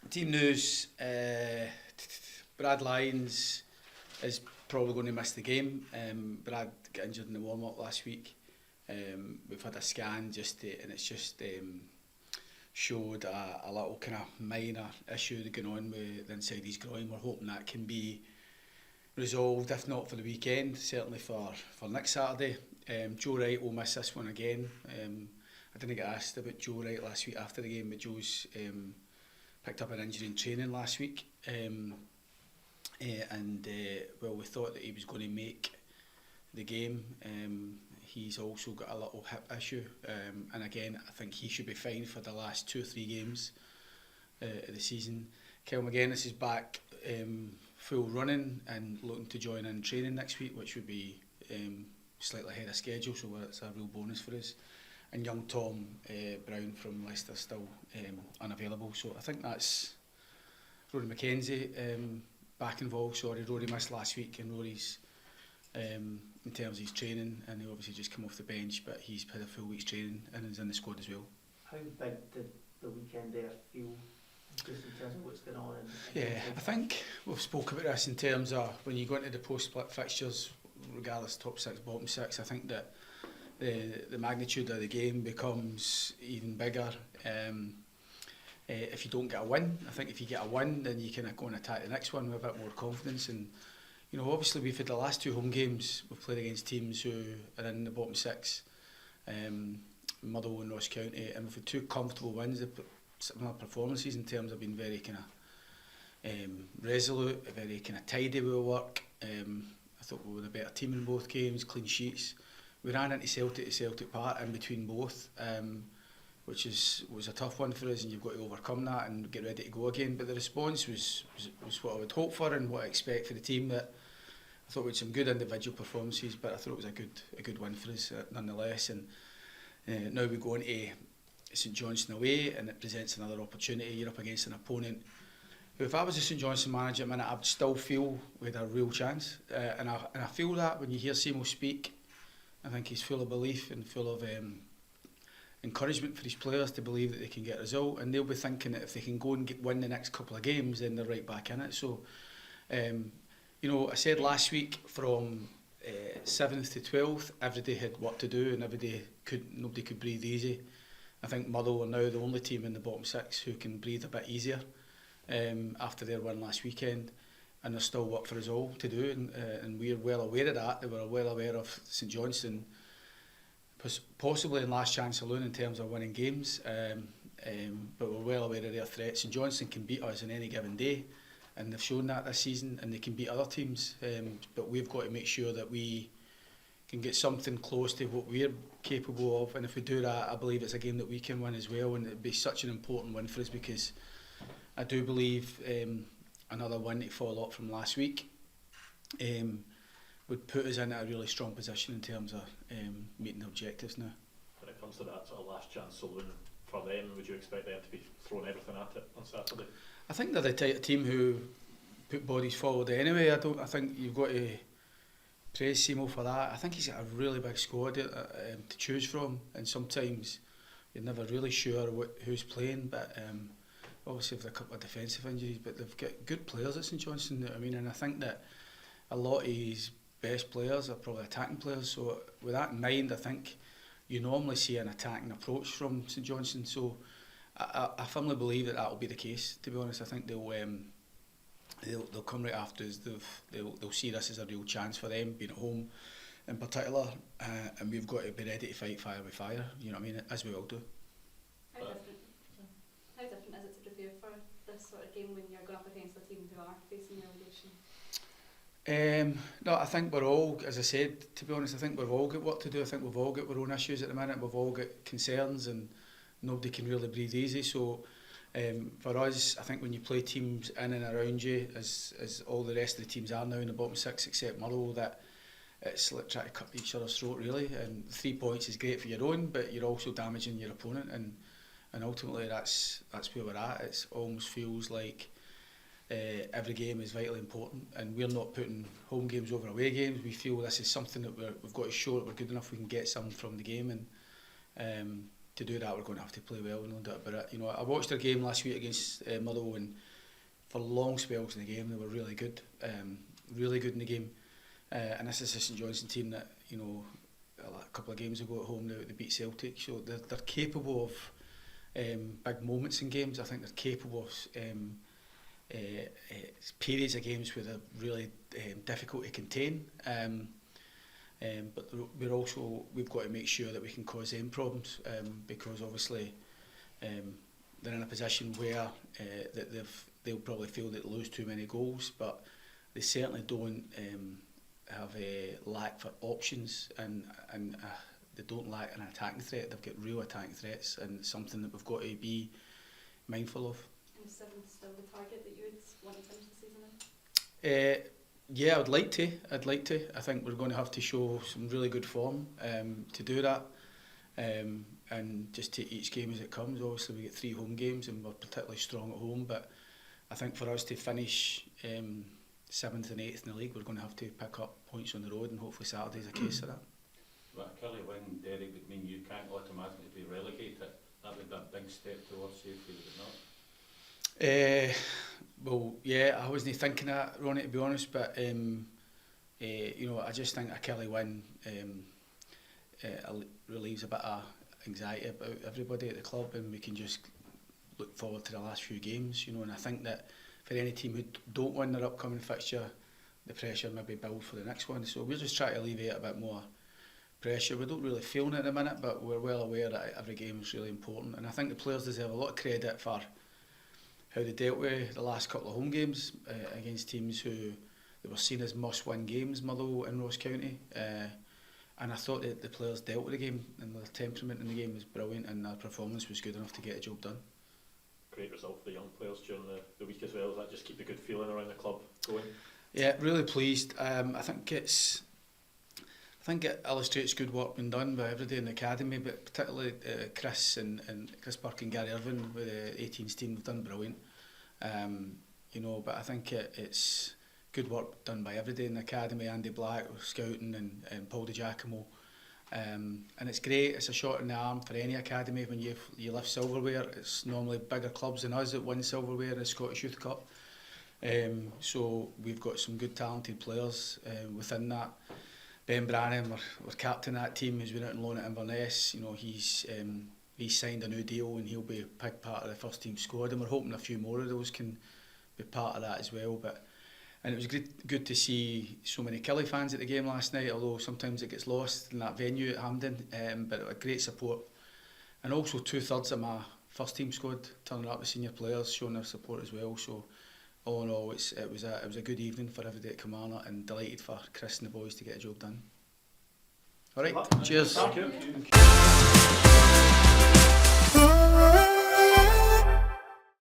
Team news, Brad Lyons is probably going to miss the game. Brad got injured in the warm-up last week. We've had a scan and it's just showed a little kind of minor issue going on with the inside his groin. We're hoping that can be resolved, if not for the weekend, certainly for next Saturday. Joe Wright will miss this one again. I didn't get asked about Joe Wright last week after the game, but Joe's picked up an injury in training last week. Well, we thought that he was going to make the game. He's also got a little hip issue, and again, I think he should be fine for the last 2 or 3 games of the season. Derek McInnes is back full running and looking to join in training next week, which would be slightly ahead of schedule, so it's a real bonus for us. And young Tom Brown from Leicester still unavailable, so I think that's Rory McKenzie back involved. Sorry, Rory missed last week, and Rory's in terms of his training, and he obviously just come off the bench, but he's had a full week's training and is in the squad as well. How big did the weekend there feel, just in terms of what's going on? Yeah, I think we've spoke about this in terms of when you go into the post-split fixtures, regardless top 6, bottom 6, I think that the magnitude of the game becomes even bigger. If you don't get a win, I think if you get a win, then you can go and attack the next one with a bit more confidence. And you know, obviously we've had the last 2 home games, we've played against teams who are in the bottom 6, Motherwell and Ross County, and we've had 2 comfortable wins. They've put similar performances in terms of being very kind of resolute, very kind of tidy with our work. I thought we were the better team in both games, clean sheets. We ran into Celtic at Celtic Park in between both, which was a tough one for us, and you've got to overcome that and get ready to go again. But the response was what I would hope for and what I expect for the team. That I thought we had some good individual performances, but I thought it was a good win for us nonetheless. And now we go into St Johnstone away, and it presents another opportunity. You're up against an opponent who, if I was a St Johnstone manager at the minute, I would still feel we had a real chance. And I feel that when you hear Simo speak, I think he's full of belief and full of encouragement for his players to believe that they can get a result, and they'll be thinking that if they can go and win the next couple of games, then they're right back in it. So, you know, I said last week from 7th to 12th, every day had work to do, and nobody could breathe easy. I think Motherwell are now the only team in the bottom 6 who can breathe a bit easier after their win last weekend, and there's still work for us all to do, and we're well aware of that. They were well aware of St Johnstone possibly in last chance saloon in terms of winning games, but we're well aware of their threats. St Johnstone can beat us on any given day, and they've shown that this season, and they can beat other teams, but we've got to make sure that we can get something close to what we're capable of, and if we do that, I believe it's a game that we can win as well, and it'd be such an important win for us, because I do believe another win to follow up from last week would put us in a really strong position in terms of meeting the objectives now. When it comes to that sort of last chance saloon for them, would you expect them to be throwing everything at it on Saturday? I think they're the type of team who put bodies forward anyway. I think you've got to praise Simo for that. I think he's got a really big squad to choose from, and sometimes you're never really sure who's playing, but obviously they've a couple of defensive injuries, but they've got good players at St Johnstone. I mean, and I think that a lot of his best players are probably attacking players, so with that in mind, I think you normally see an attacking approach from St Johnstone, so I firmly believe that will be the case, to be honest. I think they'll come right after us. They'll see this as a real chance for them, being at home in particular, and we've got to be ready to fight fire with fire, you know what I mean, as we all do. How different is it to prepare for this sort of game when you're going up against a team who are facing relegation? No, I think we're all, as I said, to be honest, I think we've all got work to do. I think we've all got our own issues at the minute. We've all got concerns, and nobody can really breathe easy. So for us, I think when you play teams in and around you, as all the rest of the teams are now in the bottom 6 except Motherwell, that it's like trying to cut each other's throat really. And 3 points is great for your own, but you're also damaging your opponent, and ultimately that's where we're at. It almost feels like every game is vitally important, and we're not putting home games over away games. We feel this is something that we've got to show that we're good enough. We can get something from the game, and to do that, we're going to have to play well, no doubt about it. You know, I watched their game last week against Motherwell, and for long spells in the game, they were really good in the game. And this is a St Johnstone team that, you know, a couple of games ago at home, they beat Celtic, so they're capable of big moments in games. I think they're capable of periods of games where they're really difficult to contain. But we've got to make sure that we can cause them problems, because obviously they're in a position where that they'll probably feel that they lose too many goals, but they certainly don't have a lack for options, and they don't lack an attacking threat. They've got real attacking threats, and it's something that we've got to be mindful of. And is 7th still the target that you would want to finish the season in? Yeah, I'd like to. I think we're going to have to show some really good form to do that, and just take each game as it comes. Obviously, we get 3 home games, and we're particularly strong at home. But I think for us to finish 7th and 8th in the league, we're going to have to pick up points on the road, and hopefully Saturday's a case of that. Well, Kelly, when Derek would mean you can't automatically be relegated, that would be a big step towards safety, would it not? Well, yeah, I wasn't thinking that, Ronnie, to be honest, but you know, I just think a Kelly win relieves a bit of anxiety about everybody at the club, and we can just look forward to the last few games, you know. And I think that for any team who don't win their upcoming fixture, the pressure maybe build for the next one. So we're just trying to alleviate a bit more pressure. We don't really feel it at the minute, but we're well aware that every game is really important, and I think the players deserve a lot of credit for how they dealt with the last couple of home games against teams who they were seen as must-win games, Motherwell and Ross County. And I thought that the players dealt with the game, and their temperament in the game was brilliant, and their performance was good enough to get the job done. Great result for the young players during the week as well. Does that just keep the good feeling around the club going? Yeah, really pleased. I think it illustrates good work being done by everybody in the academy, but particularly Chris Burke and Gary Irvine with the 18s team have done brilliant. You know, but I think it's good work done by everybody in the academy. Andy Black, scouting, and Paul Di Giacomo. And it's great. It's a shot in the arm for any academy when you lift silverware. It's normally bigger clubs than us that win silverware in the Scottish Youth Cup. So we've got some good talented players within that. Ben Brannan, we're captain of that team, who's been out on loan at Inverness. You know, he's signed a new deal, and he'll be a big part of the first team squad, and we're hoping a few more of those can be part of that as well. And it was good to see so many Killie fans at the game last night, although sometimes it gets lost in that venue at Hampden. But it was great support, and also 2/3 of my first team squad turning up with senior players showing their support as well. So all in all, it was a good evening for everybody at Kilmarnock, and delighted for Chris and the boys to get a job done. All right, cheers. Thank you.